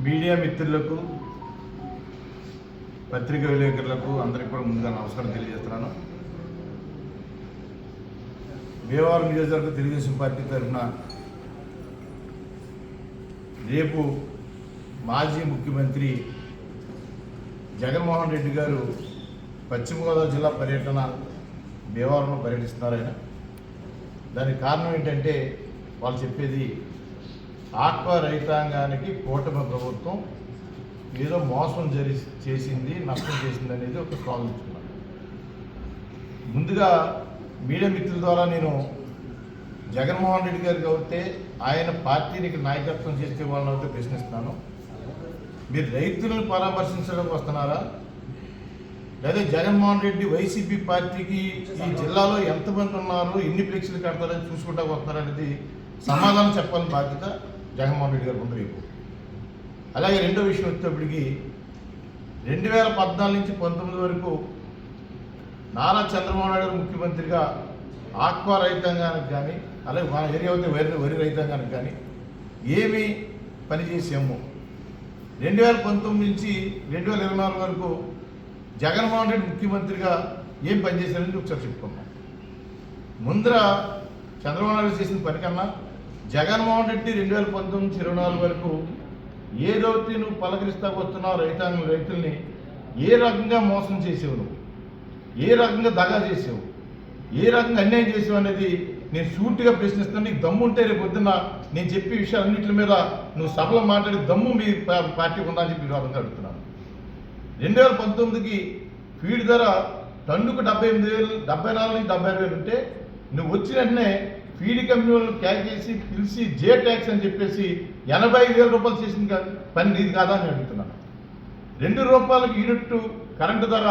Media మిత్రులకు పత్రికా విలేకరులకు అందరికీ కూడా ముందుగా నమస్కారం తెలియజేస్తున్నాను. భీమవరం నియోజకవర్గ తెలుగుదేశం పార్టీ తరఫున రేపు మాజీ ముఖ్యమంత్రి జగన్మోహన్ రెడ్డి గారు పశ్చిమ గోదావరి జిల్లా పర్యటన భీమవరంలో పర్యటిస్తున్నారు. దానికి కారణం ఏంటంటే వాళ్ళు చెప్పేది ఆక్వా రైతాంగానికి కూటమి ప్రభుత్వం ఏదో మోసం చేసింది, నష్టం చేసింది అనేది ఒక స్వాగతించుకున్నాను. ముందుగా మీడియా మిత్రుల ద్వారా నేను జగన్మోహన్ రెడ్డి గారికి అయితే ఆయన పార్టీనికి నాయకత్వం చేసే వాళ్ళని అయితే ప్రశ్నిస్తున్నాను. మీరు రైతులను పరామర్శించడానికి వస్తున్నారా, లేదా జగన్మోహన్ రెడ్డి వైసీపీ పార్టీకి ఈ జిల్లాలో ఎంతమంది ఉన్నారు, ఎన్ని ఫ్లెక్సీలు కడతారని చూసుకుంటా వస్తున్నారనేది సమాధానం చెప్పాలని బాధ్యత జగన్మోహన్ రెడ్డి గారు ఉంది రేపు. అలాగే రెండో విషయం వచ్చేటప్పటికి 2014 నుంచి 19 వరకు నారా చంద్రబాబు నాయుడు గారు ముఖ్యమంత్రిగా ఆక్వా రైతాంగానికి కానీ, అలాగే మన ఏరియా అయితే వరి రైతాంగానికి కానీ ఏమి పనిచేసాము. 2019 నుంచి 2024 వరకు జగన్మోహన్ రెడ్డి ముఖ్యమంత్రిగా ఏం పనిచేశారని ఒకసారి చెప్పుకున్నాం. ముందర చంద్రబాబు నాయుడు చేసిన పని కన్నా జగన్మోహన్ రెడ్డి 2019 నుంచి 2024 వరకు ఏదైతే నువ్వు పలకరిస్తా వస్తున్నావు రైతుల్ని ఏ రకంగా మోసం చేసావు, నువ్వు ఏ రకంగా దగా చేసావు, ఏ రకంగా అన్యాయం చేసావు అనేది నేను సూటిగా ప్రశ్నిస్తాను. నీకు దమ్ము ఉంటే రేపు పొద్దున్న నేను చెప్పే విషయాలన్నింటి మీద నువ్వు సభలో మాట్లాడే దమ్ము మీ పార్టీకి ఉందని చెప్పి వివాదంగా అడుగుతున్నాను. 2019కి ఫీడ్ ధర టన్నుకు 74 నుంచి 76,000 ఉంటే నువ్వు వచ్చిన వెంటనే ఫీడ్ కంపెనీ వాళ్ళు క్యాచ్ చేసి పిలిచి జే ట్యాక్స్ అని చెప్పేసి 85,000 రూపాయలు చేసిన పని నీది కాదా అని అడుగుతున్నాను. ₹2 యూనిట్ కరెంటు ధర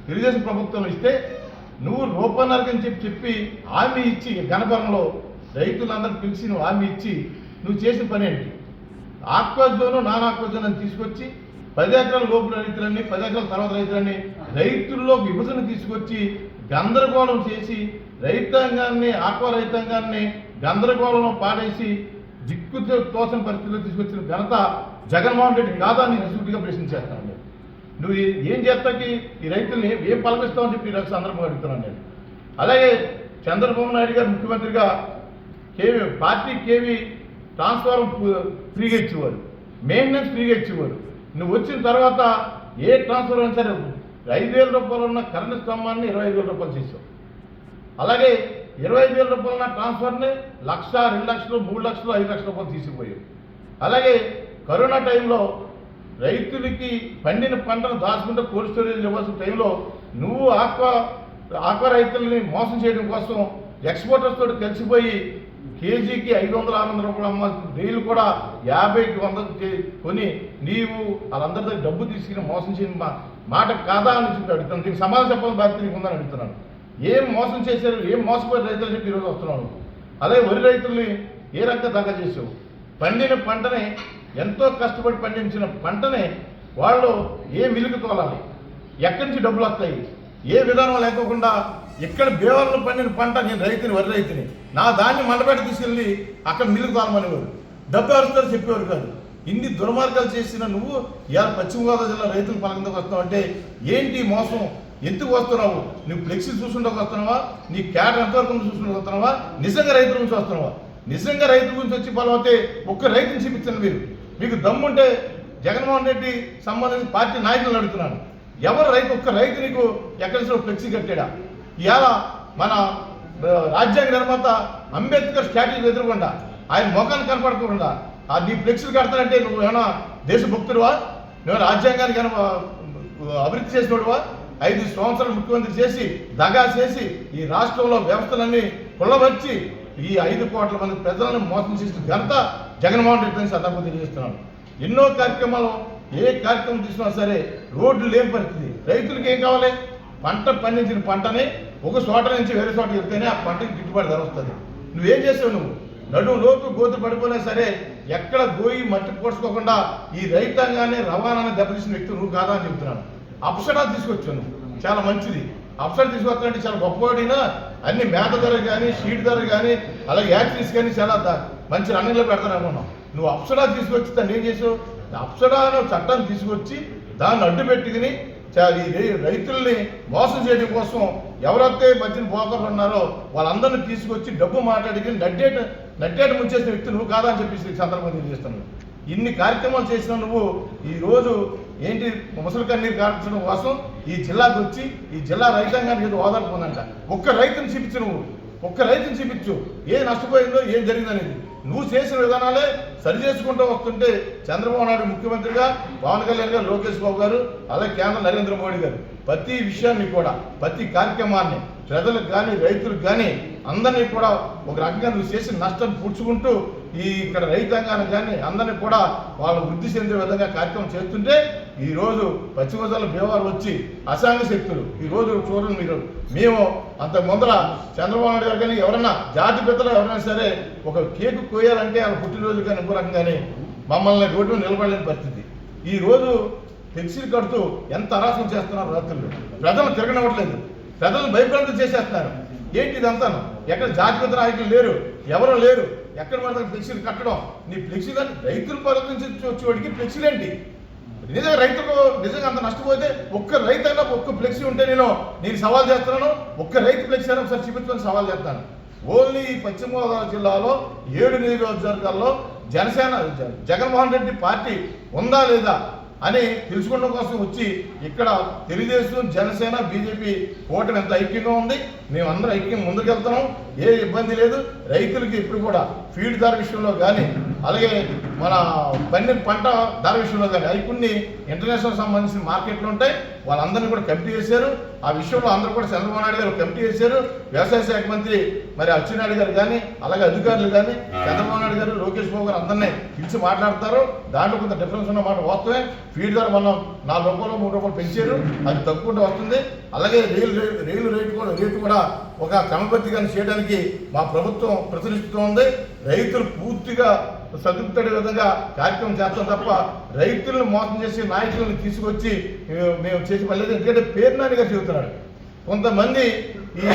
తెలుగుదేశం ప్రభుత్వం ఇస్తే నువ్వు ₹1.5 అని చెప్పి హామీ ఇచ్చి గణపరంలో రైతులందరూ పిలిచి నువ్వు హామీ ఇచ్చి నువ్వు చేసిన పని ఏంటి? Aqua zone non aqua zone అని తీసుకొచ్చి 10 ఎకరాల లోపు రైతులని 10 ఎకరాల తర్వాత రైతులని రైతుల్లో విభజన తీసుకొచ్చి గందరగోళం చేసి రైతాంగాన్ని ఆక్వా రైతాంగాన్ని గందరగోళంలో పాడేసి దిక్కు తోసిన పరిస్థితుల్లో తీసుకొచ్చిన ఘనత జగన్మోహన్ రెడ్డి కాదా నేను సూటిగా ప్రశ్నించేస్తాను. నువ్వు ఏం చేస్తాకి ఈ రైతుల్ని ఏం పలకిస్తావని చెప్పి ఈ సందర్భంగా అడుగుతున్నాను నేను. అలాగే చంద్రబాబు నాయుడు గారు ముఖ్యమంత్రిగా పార్టీ కేవీ ట్రాన్స్ఫార్మర్ ఫ్రీగా ఇచ్చేవారు, మెయింటెనెన్స్ ఫ్రీగా ఇచ్చేవారు. నువ్వు వచ్చిన తర్వాత ఏ ట్రాన్స్ఫర్ అయినా సరే 5,000 రూపాయలు ఉన్న కరెంటు స్తంభాన్ని 25,000 రూపాయలు చేసావు. అలాగే 25,000 రూపాయలు ఉన్న ట్రాన్స్ఫర్ని 1,00,000, 2,00,000, 3,00,000, 5,00,000 రూపాయలు తీసుకుపోయావు. అలాగే కరోనా టైంలో రైతులకి పండిన పంటను దాచుకుంటే కోల్డ్ స్టోరేజ్ ఇవ్వాల్సిన టైంలో నువ్వు ఆక్వా రైతుల్ని మోసం చేయడం కోసం ఎక్స్పోర్టర్స్ తోటి కలిసిపోయి కేజీకి 500-600 రూపాయలు అమ్మాల్సిన రైలు కూడా 50కి 100 కొని నీవు వాళ్ళందరి దగ్గర డబ్బు తీసుకుని మోసం చేయని మాట కాదా అని చెప్పి అడుగుతాను. దీనికి సమాధానం చెప్పాలని బాధ్యత నీకు ఉందని అడుగుతున్నాను. ఏం మోసం చేశారు, ఏం మోసపోయి రైతులు చెప్పి ఈరోజు వస్తున్నాను. అలాగే వరి రైతుల్ని ఏ రకంగా దగా చేసావు? పండిన పంటని ఎంతో కష్టపడి పండించిన పంటని వాళ్ళు ఏ మిల్లుకు తోలాలి, ఎక్కడి నుంచి డబ్బులు వస్తాయి, ఏ విధానం లేకోకుండా ఇక్కడ భీమవరంలో పండిన పంట నేను రైతుని, వరి రైతుని, నా దాన్ని మండపేట తీసుకెళ్ళి అక్కడ మిల్లుకు తోలమనేవారు, డబ్బు ఎవరిస్తారు చెప్పేవారు కాదు. ఇన్ని దుర్మార్గాలు చేసిన నువ్వు ఇవాళ పశ్చిమ గోదావరి జిల్లా రైతులు పలకందుకు వస్తున్నావు అంటే ఏంటి మోసం? ఎందుకు వస్తున్నావు? నువ్వు ఫ్లెక్సీ చూసుకుంటూ వస్తున్నావా, నీ క్యాడర్ ఎంతవరకు చూసుకుంటూ వస్తున్నావా, నిజంగా రైతుల గురించి వస్తున్నావా? నిజంగా రైతుల గురించి వచ్చి బలమైతే ఒక్క రైతుని చూపించండి. మీకు దమ్ముంటే జగన్మోహన్ రెడ్డి సంబంధించిన పార్టీ నాయకులను అడుగుతున్నాను, ఎవరు రైతు, ఒక్క రైతు నీకు ఎక్కడి నుంచి ఫ్లెక్సీ కట్టాడా? ఇవాళ మన రాజ్యాంగ నిర్మాత అంబేద్కర్ స్టాట్యూకి ఎదురుకుండా ఆయన ముఖాన్ని కనపడకుండా నీ ఫ్లెక్సీలు కడతానంటే నువ్వు ఏమైనా దేశభక్తుడువా? నువ్వు రాజ్యాంగానికి అభివృద్ధి చేసినోడువా? 5 సంవత్సరాలు ముఖ్యమంత్రి చేసి దగా చేసి ఈ రాష్ట్రంలో వ్యవస్థలన్నీ కొల్లవచ్చి ఈ 5 కోట్ల మంది ప్రజలను మోసం చేసిన ఘనత జగన్మోహన్ రెడ్డి సందర్భంగా తెలియజేస్తున్నాను. ఎన్నో కార్యక్రమాలు, ఏ కార్యక్రమం తీసుకున్నా సరే రోడ్లు లేని పరిస్థితి. రైతులకు ఏం కావాలి? పంట పండించిన పంటని ఒక చోట నుంచి వేరే చోట వెళ్తేనే ఆ పంటకి గిట్టుబాటు ధర వస్తుంది. నువ్వేం చేసావు? నువ్వు నడుము లోతు గోతు పడిపోయినా సరే ఎక్కడ గోయి మట్టి పోడ్చుకోకుండా ఈ రైతాంగాన్ని రవాణాన్ని దెబ్బతీసిన వ్యక్తి నువ్వు కాదా అని చెబుతున్నాను. అప్సడా తీసుకొచ్చాను, చాలా మంచిది. అప్సడా తీసుకొస్తానంటే చాలా గొప్పవాడినా అన్ని మేత ధర కానీ, షీట్ ధర కానీ, అలాగే యాక్సిస్ కానీ చాలా మంచి రన్నింగ్లో పెడతాను అనుకున్నాం. నువ్వు అప్సరా తీసుకొచ్చి దాన్ని ఏం చేసావు? అప్సరా చట్టాన్ని తీసుకొచ్చి దాన్ని అడ్డు పెట్టుకుని ఈ రైతుల్ని మోసం చేయడం కోసం ఎవరైతే మధ్యన బోకర్లు ఉన్నారో వాళ్ళందరినీ తీసుకొచ్చి డబ్బు మాట్లాడుకుని నట్టేట ముంచేసిన వ్యక్తి నువ్వు కాదా అని చెప్పేసి సందర్భం తెలియజేస్తున్నావు. ఇన్ని కార్యక్రమాలు చేసిన నువ్వు ఈరోజు ఏంటి ముసలి కన్నీరు కార్చడం కోసం ఈ జిల్లాకు వచ్చి ఈ జిల్లా రైతాంగానికి ఏదో ఓదార్పు ఉందంట. ఒక్క రైతుని చూపించు, నువ్వు ఒక్క రైతుని చూపించు ఏం నష్టపోయిందో ఏం జరిగిందనేది. నువ్వు చేసిన విధానాలే సరి చేసుకుంటూ వస్తుంటే చంద్రబాబు నాయుడు ముఖ్యమంత్రిగా, పవన్ కళ్యాణ్ గారు, లోకేష్ బాబు గారు, అలాగే కేంద్ర నరేంద్ర మోడీ గారు ప్రతి విషయాన్ని కూడా ప్రతి కార్యక్రమాన్ని ప్రజలకు కానీ రైతులకు కానీ అందరినీ కూడా ఒక రకంగా నువ్వు చేసిన నష్టం పూడ్చుకుంటూ ఇక్కడ రైతాంగానికి కానీ అందరినీ కూడా వాళ్ళు వృద్ధి చెందే విధంగా కార్యక్రమం చేస్తుంటే ఈరోజు పశ్చిమ గోదావరి బీహార్ వచ్చి అసాంఘ శక్తులు ఈరోజు చూడండి మీరు మేము అంత ముందర చంద్రబాబు నాయుడు గారు కానీ ఎవరన్నా జాతి పెద్దలు ఎవరైనా సరే ఒక కేకు కోయాలంటే వాళ్ళ పుట్టినరోజు కానీ ఇంకో రకంగానే మమ్మల్ని రోడ్డు నిలబడలేని పరిస్థితి. ఈరోజు ఫ్లెక్సీలు కడుతూ ఎంత అరాచకం చేస్తున్నారు రాత్రులు. ప్రజలు తిరగనివ్వట్లేదు, ప్రజలను భయప్రాంతం చేసేస్తున్నారు. ఏంటి ఇదంతాను? ఎక్కడ జాతిగత నాయకులు లేరు, ఎవరు లేరు. ఎక్కడ మన ఫ్లెక్సీలు కట్టడం, నీ ఫ్లెక్సీలు అంటే రైతులు పరిగణించి వచ్చేవాడికి ఫ్లెక్సీలు ఏంటి? నిజంగా రైతులకు నిజంగా అంత నష్టపోతే ఒక్క రైతు అయినా ఒక్క ఫ్లెక్సీ ఉంటే నేను సవాల్ చేస్తున్నాను. ఒక్క రైతు ఫ్లెక్సీ అయినా ఒకసారి చూపించుకొని సవాల్ చేస్తాను. ఓన్లీ పశ్చిమ గోదావరి జిల్లాలో 7 నియోజకవర్గాల్లో జనసేన జగన్మోహన్ రెడ్డి పార్టీ ఉందా లేదా అని తెలుసుకోవడం కోసం వచ్చి ఇక్కడ తెలుగుదేశం, జనసేన, బీజేపీ కూటమి ఎంత ఐక్యంగా ఉంది. మేమందరం ఐక్యం ముందుకెళ్తున్నాం, ఏ ఇబ్బంది లేదు. రైతులకి ఇప్పుడు కూడా ఫీడ్ ధర విషయంలో కానీ అలాగే మన పంట ధర విషయంలో కానీ అవి కొన్ని ఇంటర్నేషనల్ సంబంధించిన మార్కెట్లు ఉంటాయి. వాళ్ళందరినీ కూడా కమిటీ చేశారు. ఆ విషయంలో అందరూ కూడా చంద్రబాబు నాయుడు గారు కమిటీ చేశారు. వ్యవసాయ శాఖ మంత్రి మరి అచ్చెన్నాయుడు గారు కానీ అలాగే అధికారులు కానీ చంద్రబాబు నాయుడు గారు, లోకేష్ బాబు గారు అందరినీ పిలిచి మాట్లాడతారు. దాంట్లో కొంత డిఫరెన్స్ ఉన్న మాట వాస్తవే. ఫీడ్ ధర మనం 4 రూపాయలు 3 రూపాయలు పెంచారు, అది తక్కువ వస్తుంది. అలాగే రైలు రేటు కూడా ఒక క్రమబద్ధీకరణ చేయడానికి మా ప్రభుత్వం ప్రతినిధిస్తూ ఉంది. రైతులు పూర్తిగా సంతృప్తి విధంగా కార్యక్రమం చేస్తాం తప్ప రైతులను మోసం చేసి నాయకులను తీసుకొచ్చి మేము చేసి పర్లేదు. ఎందుకంటే పేర్నాని గారు చెబుతున్నాడు, కొంతమంది ఈ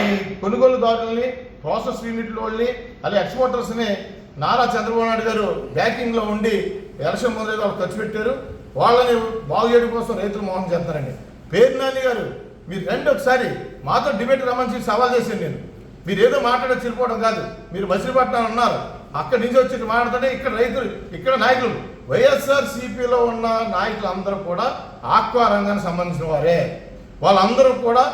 కొనుగోలుదారుల్ని, ప్రాసెస్ యూనిట్ల వాళ్ళని అలాగే ఎక్స్పోర్టర్స్ని నారా చంద్రబాబు నాయుడు గారు బ్యాకింగ్లో ఉండి ఎలక్షన్ ముందు వాళ్ళు ఖర్చు పెట్టారు. వాళ్ళని బాగు చేయడం కోసం రైతులు మోసం చేస్తారండి. పేర్నాని గారు మీరు రండి ఒకసారి మాతో డిబేట్ రమ్మని సవాల్ చేశాను నేను. మీరు ఏదో మాట్లాడే చిరిపోవడం కాదు. మీరు మచిలీపట్నం ఉన్నారు, అక్కడి నుంచి వచ్చి మాట్లాడితే ఇక్కడ రైతులు, ఇక్కడ నాయకులు వైఎస్ఆర్సీపీలో ఉన్న నాయకులందరూ కూడా ఆక్వా రంగానికి సంబంధించిన వారే. వాళ్ళందరూ కూడా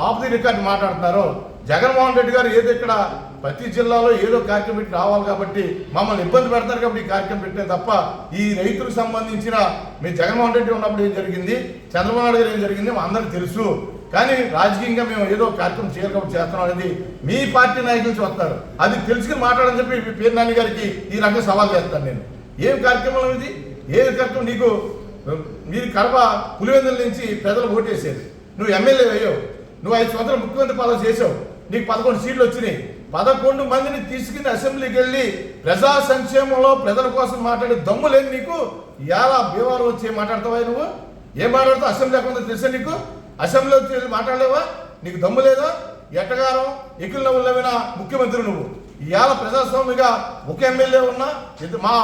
ఆఫ్ ది రికార్డ్ మాట్లాడుతున్నారు. జగన్మోహన్ రెడ్డి గారు ఏదో ఇక్కడ ప్రతి జిల్లాలో ఏదో కార్యక్రమం పెట్టి రావాలి కాబట్టి మమ్మల్ని ఇబ్బంది పెడతారు కాబట్టి ఈ కార్యక్రమం పెట్టే తప్ప ఈ రైతులకు సంబంధించిన మీ జగన్మోహన్ రెడ్డి ఉన్నప్పుడు ఏం జరిగింది, చంద్రబాబు నాయుడు గారు ఏం జరిగింది అందరికీ తెలుసు. కానీ రాజకీయంగా మేము ఏదో కార్యక్రమం చేయాలి కాబట్టి చేస్తున్నాం అనేది మీ పార్టీ నాయకుల నుంచి వస్తారు. అది తెలుసుకుని మాట్లాడని చెప్పి పేర్నాని గారికి ఈ రకంగా సవాల్ చేస్తాను నేను. ఏం కార్యక్రమం ఇది? ఏది కార్యక్రమం? నీకు మీరు కడప పులివెందుల నుంచి ప్రజలు ఓటేసారు, నువ్వు ఎమ్మెల్యే అయ్యావు, నువ్వు 5 సంవత్సరాలు ముఖ్యమంత్రి పదవి చేసావు, నీకు 11 సీట్లు వచ్చినాయి. 11 మందిని తీసుకుని అసెంబ్లీకి వెళ్ళి ప్రజా సంక్షేమంలో ప్రజల కోసం మాట్లాడే దమ్ము లేదు నీకు. ఇలా బీవారు వచ్చి మాట్లాడతావా? నువ్వు ఏం మాట్లాడతావు? అసెంబ్లీ ఎక్కడ తెలుసా నీకు? అసెంబ్లీలో వచ్చి మాట్లాడలేవా? నీకు దమ్ము లేదా? ఎట్టగారం ఎకులు నవ్వులమైన ముఖ్యమంత్రి నువ్వు. ఇవాళ ప్రజాస్వామిగా ఒక ఎమ్మెల్యే ఉన్నా మా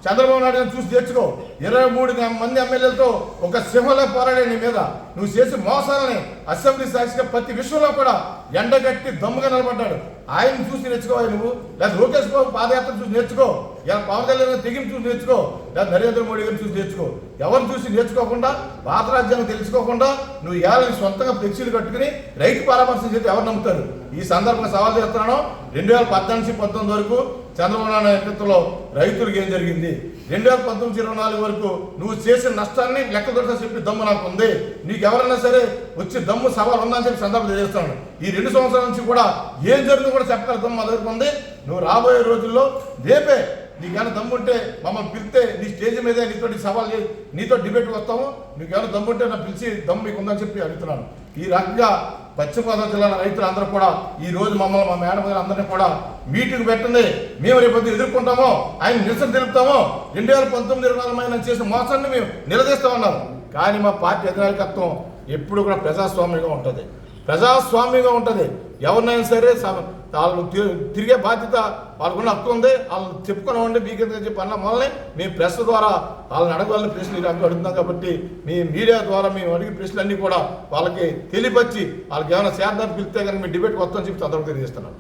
చంద్రబాబు నాయుడు చూసి తెచ్చుకో. 23 మంది ఎమ్మెల్యేలతో ఒక సింహంలో పోరాడే నీ మీద నువ్వు చేసి మోసాలని అసెంబ్లీ సాక్షిగా ప్రతి విషయంలో కూడా ఎండగట్టి దమ్ముగా నిలబడ్డాడు. ఆయన చూసి నేర్చుకో నువ్వు, లేదా లోకేష్ బాబు పాదయాత్ర చూసి నేర్చుకో, ఇలా పవన్ కళ్యాణ్ తెగిని చూసి నేర్చుకో, లేదా నరేంద్ర మోడీ గారిని చూసి నేర్చుకో. ఎవరు చూసి నేర్చుకోకుండా పాత రాజ్యాన్ని తెలుసుకోకుండా నువ్వు ఇవాళ సొంతంగా ఫ్లెక్సీలు కట్టుకుని రైతు పరామర్శ చేస్తే ఎవరు నమ్ముతారు? ఈ సందర్భంగా సవాల్ చేస్తున్నాను. 2014 నుంచి 19 వరకు చంద్రబాబు నాయుడు నేతృత్వంలో రైతులకు ఏం జరిగింది, 2019-24 వరకు నువ్వు చేసిన నష్టాన్ని లెక్క దొరక చెప్పి దమ్ము నాకు ఉంది. నీకు ఎవరైనా సరే వచ్చి దమ్ము సవాల్ ఉందని చెప్పి సందర్భం తెలియజేస్తున్నాను. ఈ 2 సంవత్సరాల నుంచి కూడా ఏం జరుగుతుందో కూడా చెప్పగల దమ్ము మా దగ్గర ఉంది. నువ్వు రాబోయే రోజుల్లో రేపే నీకేమైనా దమ్ముంటే మమ్మల్ని పిలిస్తే నీ స్టేజ్ మీద నీతో సవాల్ నీతో డిబేట్కి వస్తాము. నీకేమైనా దమ్ముంటే నా పిలిచి దమ్ము మీకు ఉందని చెప్పి అడుగుతున్నాను. ఈ రకంగా పశ్చిమ గోదావరి జిల్లాల రైతులందరూ కూడా ఈ రోజు మమ్మల్ని మా మేడం గారు అందరినీ కూడా మీటింగ్ పెట్టండి, మేము రేపు ఎదుర్కొంటామో ఆయన నిరసన తెలుపుతామో 2019-24 చేసిన మోసాన్ని మేము నిలదీస్తామన్నారు. కానీ మా పార్టీ అధినాయకత్వం ఎప్పుడు కూడా ప్రజాస్వామ్యంగా ఉంటుంది, ప్రజాస్వామ్యంగా ఉంటుంది. ఎవరినైనా సరే వాళ్ళు తిరిగే బాధ్యత వాళ్ళకున్న హక్కు ఉంది. వాళ్ళు చెప్పుకున్నామండి మీకెందుకు చెప్పి అన్న మొదలనే మేము ప్రెస్ ద్వారా వాళ్ళని అడగవాలని ప్రశ్నలు అడుగుతున్నాం కాబట్టి మీ మీడియా ద్వారా మేము అడిగే ప్రశ్నలన్నీ కూడా వాళ్ళకి తెలియపరిచి వాళ్ళకి ఏమైనా శాంతాన్ని పిలిస్తే కానీ మేము డిబేట్కి వస్తామని చెప్పి సందర్భంగా తెలియజేస్తున్నాం.